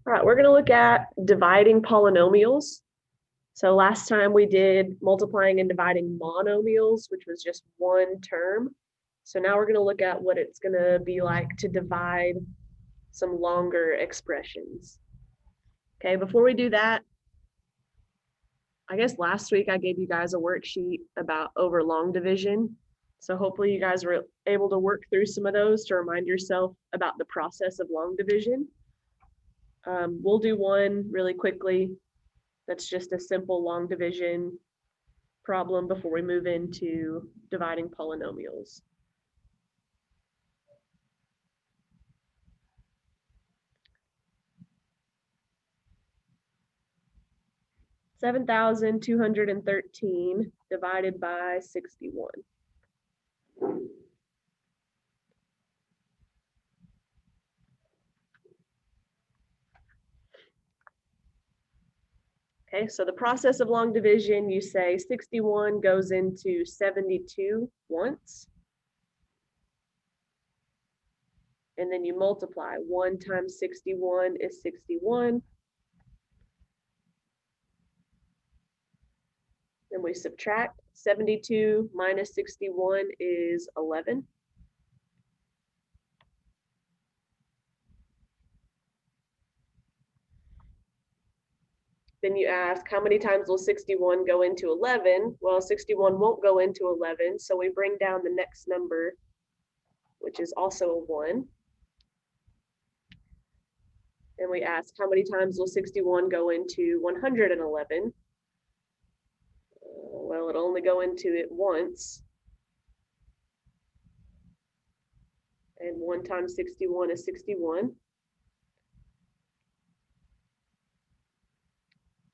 All right, we're going to look at dividing polynomials. So last time we did multiplying and dividing monomials, which was just one term. So now we're going to look at what it's going to be like to divide some longer expressions. Okay, before we do that, I guess last week I gave you guys a worksheet about over long division. So hopefully you guys were able to work through some of those to remind yourself about the process of long division. We'll do one really quickly. That's just a simple long division problem before we move into dividing polynomials. $7,213 divided by 61. Okay, so the process of long division, you say 61 goes into 72 once. And then you multiply. 1 times 61 is 61. Then we subtract. 72 minus 61 is 11. Then you ask, how many times will 61 go into 11? Well, 61 won't go into 11, so we bring down the next number, which is also a 1. And we ask, how many times will 61 go into 111? Well, it'll only go into it once. And 1 times 61 is 61.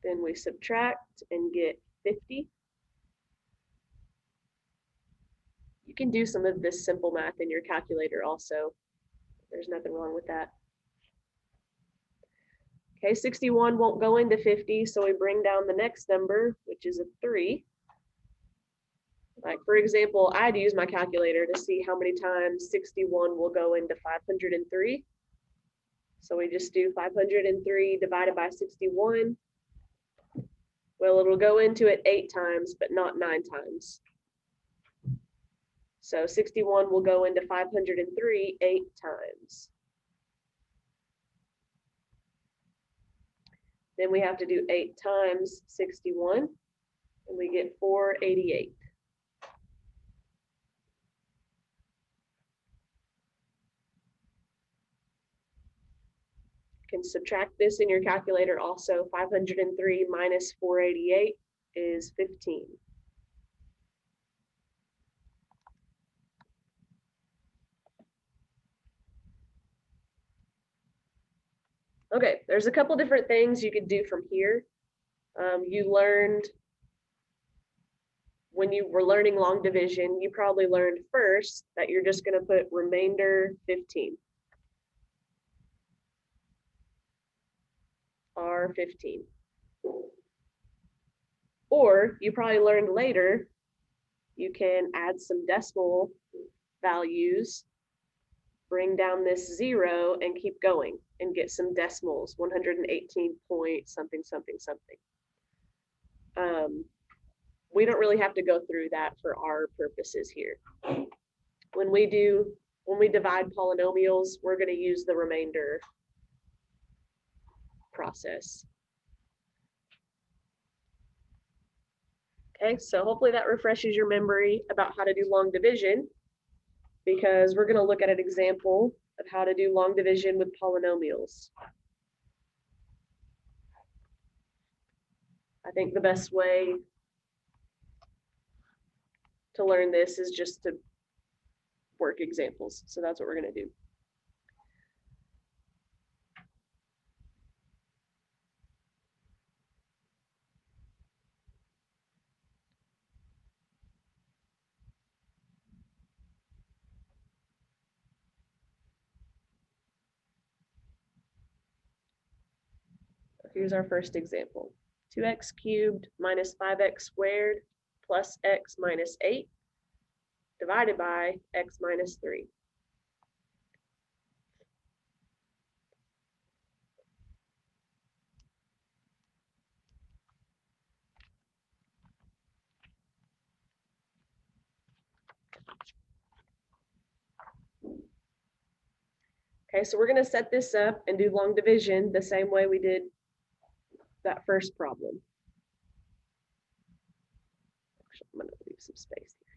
Then we subtract and get 50. You can do some of this simple math in your calculator also. There's nothing wrong with that. Okay, 61 won't go into 50, so we bring down the next number, which is a 3. Like, for example, I'd use my calculator to see how many times 61 will go into 503. So we just do 503 divided by 61. Well, it'll go into it 8 times, but not 9 times. So 61 will go into 503 8 times. Then we have to do 8 times 61, and we get 488. You can subtract this in your calculator also. 503 minus 488 is 15. Okay, there's a couple different things you could do from here. You learned, when you were learning long division, you probably learned first that you're just going to put remainder 15. R15. Or you probably learned later, you can add some decimal values, bring down this 0 and keep going and get some decimals, 118 point something, something, something. We don't really have to go through that for our purposes here. When we divide polynomials, we're going to use the remainder process. Okay, so hopefully that refreshes your memory about how to do long division, because we're going to look at an example of how to do long division with polynomials. I think the best way to learn this is just to work examples. So that's what we're going to do. Here's our first example. 2x cubed minus 5x squared plus x minus 8 divided by x minus 3. Okay, so we're going to set this up and do long division the same way we did that first problem. Actually, I'm going to leave some space here.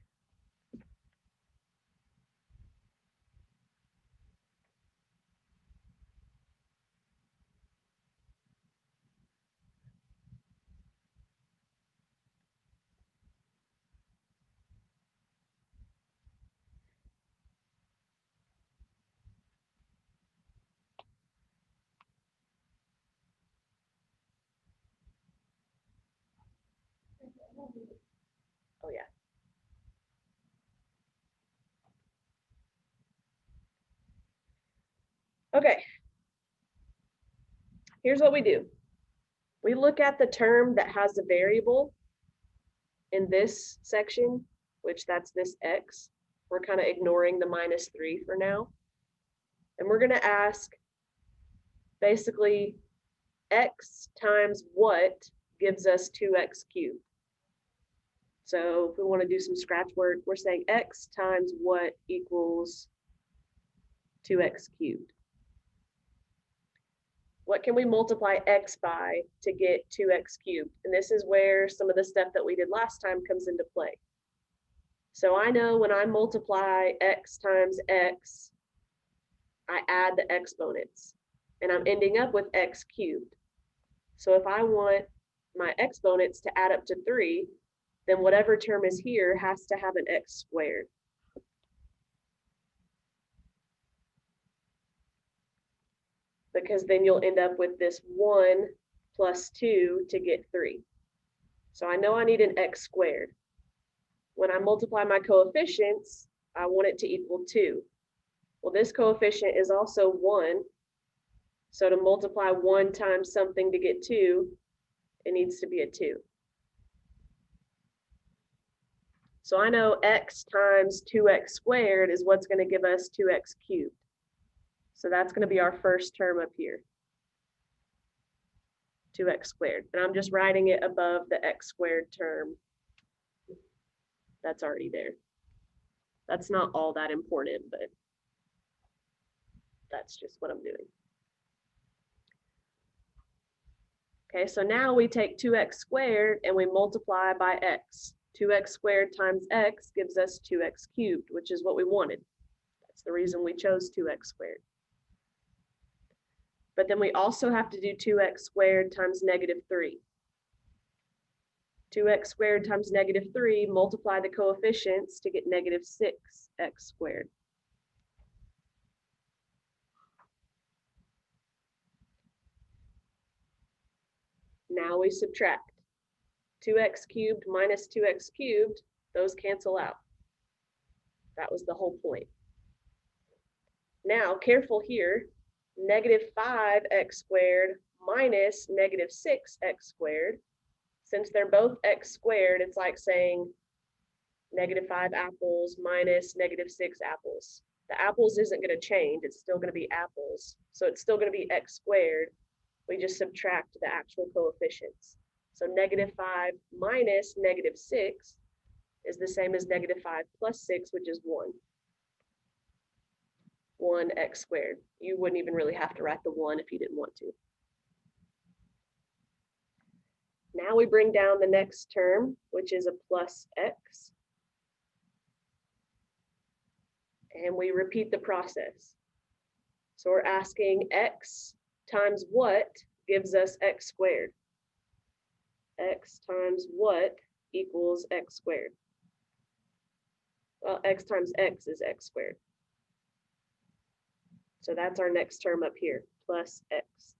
Oh, yeah. Okay. Here's what we do. We look at the term that has a variable in this section, which that's this x. We're kind of ignoring the -3 for now. And we're going to ask basically x times what gives us 2x cubed. So if we want to do some scratch work, we're saying x times what equals 2x cubed. What can we multiply x by to get 2x cubed? And this is where some of the stuff that we did last time comes into play. So I know when I multiply x times x, I add the exponents, and I'm ending up with x cubed. So if I want my exponents to add up to 3, then whatever term is here has to have an x squared. Because then you'll end up with this 1 plus 2 to get 3. So I know I need an x squared. When I multiply my coefficients, I want it to equal 2. Well, this coefficient is also 1. So to multiply 1 times something to get 2, it needs to be a 2. So I know x times 2x squared is what's going to give us 2x cubed. So that's going to be our first term up here, 2x squared. And I'm just writing it above the x squared term that's already there. That's not all that important, but that's just what I'm doing. Okay, so now we take 2x squared and we multiply by x. 2x squared times x gives us 2x cubed, which is what we wanted. That's the reason we chose 2x squared. But then we also have to do 2x squared times -3. 2x squared times -3, multiply the coefficients to get -6x squared. Now we subtract. 2x cubed minus 2x cubed, those cancel out. That was the whole point. Now, careful here, -5x squared minus -6x squared. Since they're both x squared, it's like saying -5 apples minus -6 apples. The apples isn't going to change, it's still going to be apples. So it's still going to be x squared. We just subtract the actual coefficients. So -5 minus -6 is the same as -5 plus 6, which is 1. 1x squared. You wouldn't even really have to write the 1 if you didn't want to. Now we bring down the next term, which is a plus x. And we repeat the process. So we're asking x times what gives us x squared? X times what equals x squared? Well, x times x is x squared. So that's our next term up here, plus x.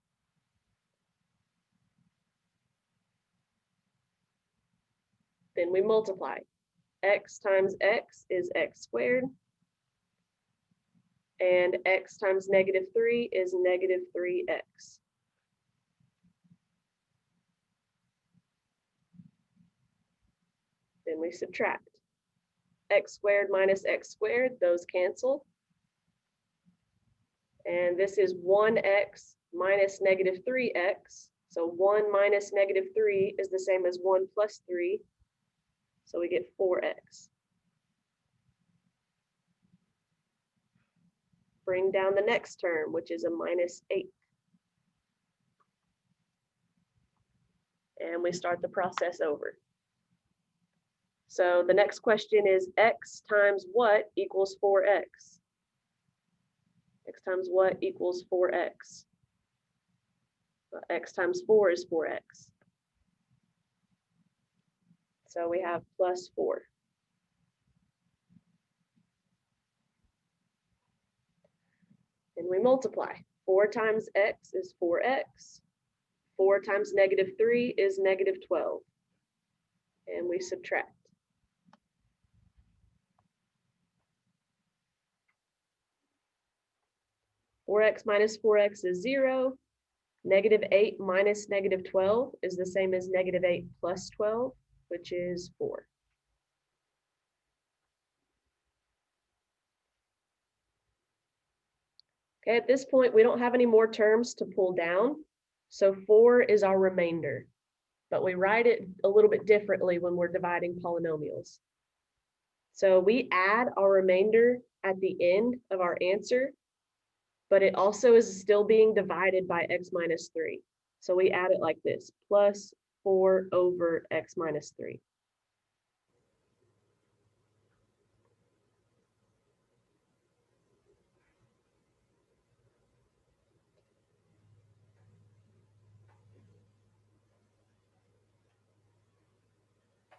Then we multiply. X times x is x squared. And x times -3 is -3x. Then we subtract. X squared minus x squared, those cancel. And this is 1x minus -3x. So 1 minus -3 is the same as 1 plus 3. So we get 4x. bring down the next term, which is a -8. And we start the process over. So the next question is x times what equals 4x? X times what equals 4x? X times 4 is 4x. So we have +4. And we multiply. 4 times x is 4x. 4 times -3 is -12. And we subtract. 4x minus 4x is 0. -8 minus -12 is the same as -8 plus 12, which is 4. Okay, at this point, we don't have any more terms to pull down. So 4 is our remainder, but we write it a little bit differently when we're dividing polynomials. So we add our remainder at the end of our answer, but it also is still being divided by x minus 3. So we add it like this, +4 over x minus 3.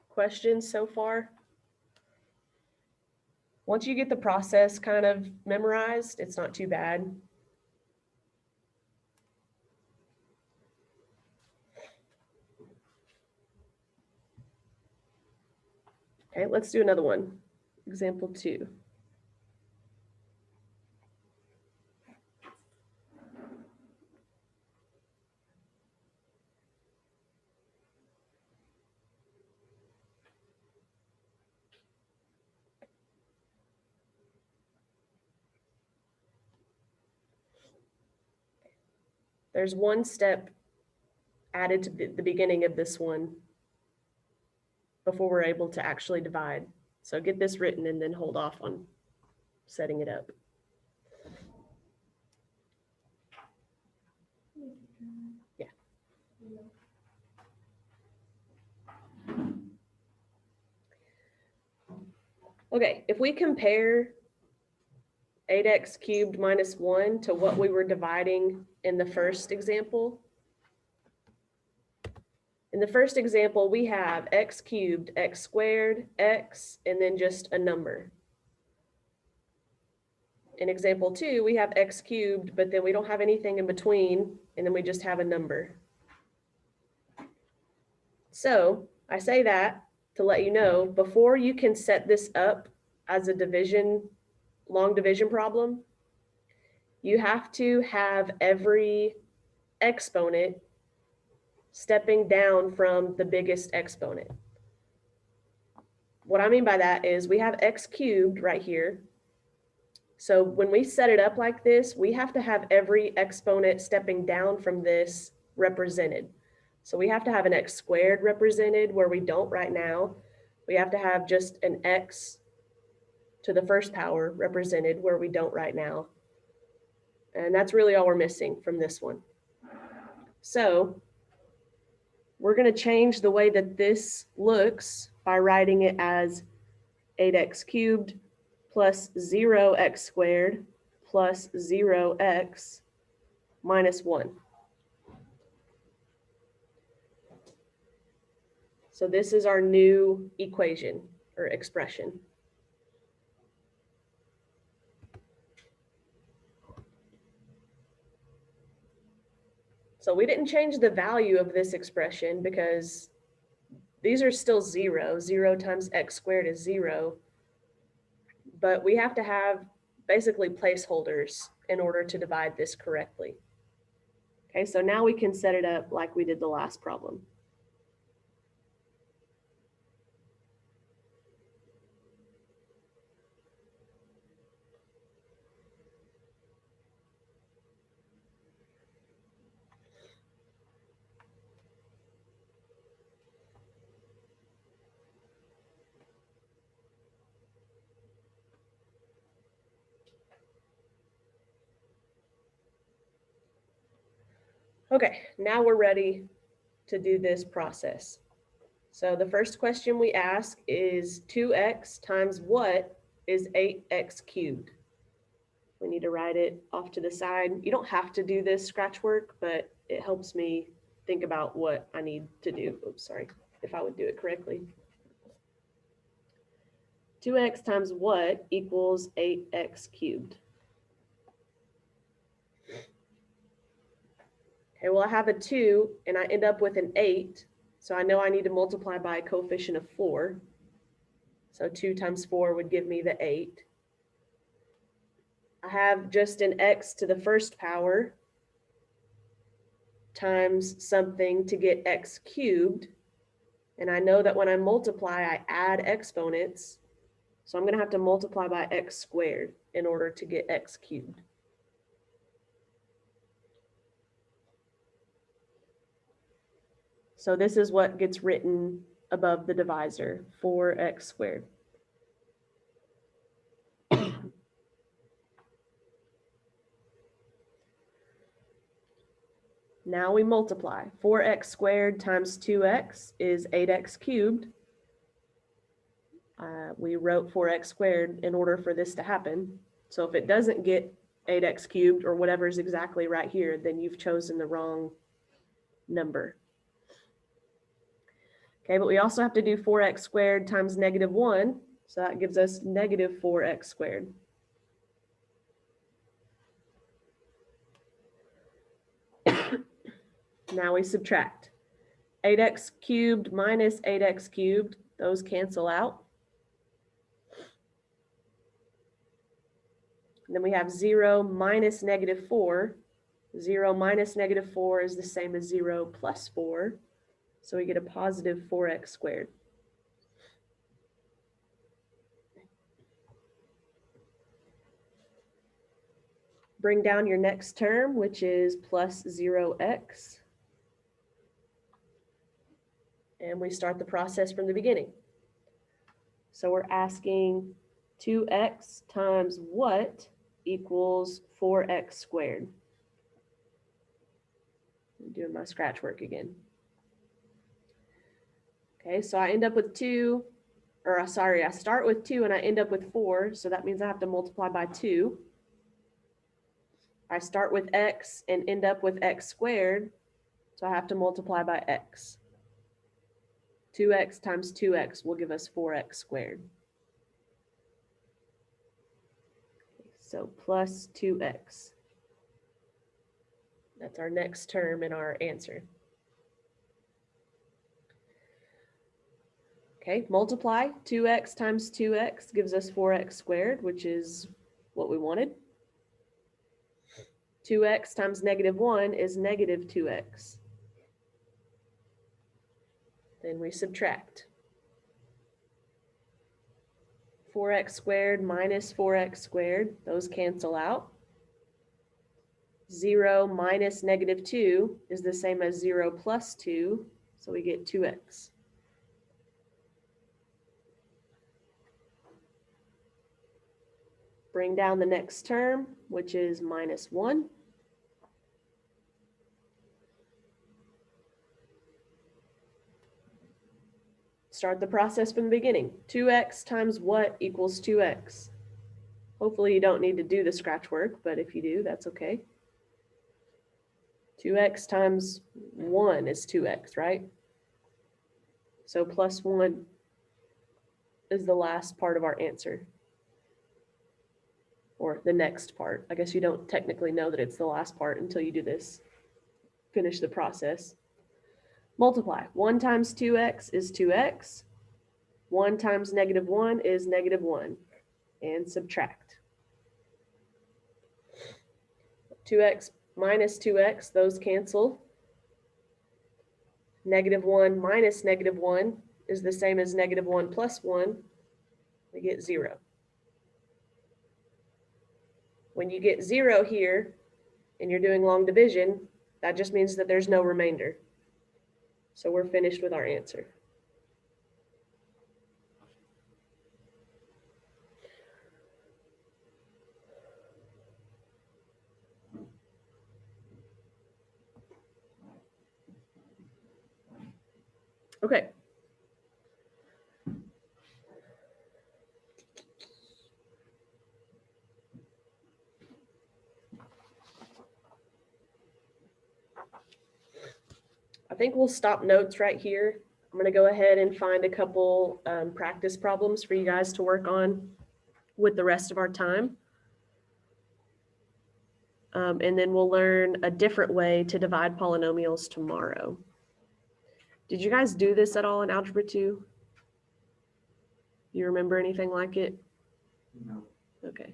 Questions so far? Once you get the process kind of memorized, it's not too bad. Okay, let's do another one. Example 2. There's one step added to the beginning of this one before we're able to actually divide. So get this written and then hold off on setting it up. Yeah. Okay, if we compare 8x cubed minus 1 to what we were dividing in the first example. In the first example, we have x cubed, x squared, x, and then just a number. In example 2, we have x cubed, but then we don't have anything in between, and then we just have a number. So I say that to let you know, before you can set this up as a long division problem, you have to have every exponent stepping down from the biggest exponent. What I mean by that is we have x cubed right here. So when we set it up like this, we have to have every exponent stepping down from this represented. So we have to have an x squared represented where we don't right now. We have to have just an x to the first power represented where we don't right now. And that's really all we're missing from this one. So we're going to change the way that this looks by writing it as 8x cubed plus 0x squared plus 0x minus 1. So this is our new equation or expression. So we didn't change the value of this expression because these are still 0. 0 times x squared is 0. But we have to have basically placeholders in order to divide this correctly. Okay, so now we can set it up like we did the last problem. Okay, now we're ready to do this process. So the first question we ask is 2x times what is 8x cubed? We need to write it off to the side. You don't have to do this scratch work, but it helps me think about what I need to do. Oops, sorry, if I would do it correctly. 2x times what equals 8x cubed? Okay, well, I have a 2 and I end up with an 8. So I know I need to multiply by a coefficient of 4. So 2 times 4 would give me the 8. I have just an x to the first power times something to get x cubed. And I know that when I multiply, I add exponents. So I'm going to have to multiply by x squared in order to get x cubed. So this is what gets written above the divisor, 4x squared. Now we multiply. 4x squared times 2x is 8x cubed. We wrote 4x squared in order for this to happen. So if it doesn't get 8x cubed or whatever is exactly right here, then you've chosen the wrong number. Okay, but we also have to do 4x squared times negative 1. So that gives us negative 4x squared. Now we subtract. 8x cubed minus 8x cubed, those cancel out. And then we have 0 minus negative 4. 0 minus negative 4 is the same as 0 plus 4. So we get a positive 4x squared. Bring down your next term, which is plus 0x. And we start the process from the beginning. So we're asking 2x times what equals 4x squared? I'm doing my scratch work again. Okay, so I end up with 2, or sorry, I start with 2 and I end up with 4, so that means I have to multiply by 2. I start with x and end up with x squared, so I have to multiply by x. 2x times 2x will give us 4x squared. So plus 2x. That's our next term in our answer. Okay, multiply 2x times 2x gives us 4x squared, which is what we wanted. 2x times negative 1 is negative 2x. Then we subtract. 4x squared minus 4x squared, those cancel out. 0 minus negative 2 is the same as 0 plus 2, so we get 2x. Bring down the next term, which is minus 1. Start the process from the beginning. 2x times what equals 2x? Hopefully you don't need to do the scratch work, but if you do, that's okay. 2x times 1 is 2x, right? So plus 1 is the last part of our answer. Or the next part. I guess you don't technically know that it's the last part until you do this. Finish the process. Multiply. 1 times 2x is 2x. 1 times negative 1 is negative 1. And subtract. 2x minus 2x, those cancel. Negative 1 minus negative 1 is the same as negative 1 plus 1. We get 0. When you get 0 here and you're doing long division, that just means that there's no remainder. So we're finished with our answer. Okay. I think we'll stop notes right here. I'm going to go ahead and find a couple practice problems for you guys to work on with the rest of our time. And then we'll learn a different way to divide polynomials tomorrow. Did you guys do this at all in Algebra 2? Do you remember anything like it? No. Okay.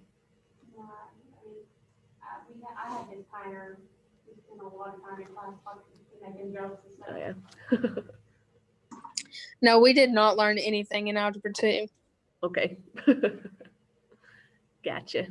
I had this timer, we spent a lot of time in class making jokes and stuff. Oh, yeah. No, we did not learn anything in Algebra 2. Okay. Gotcha.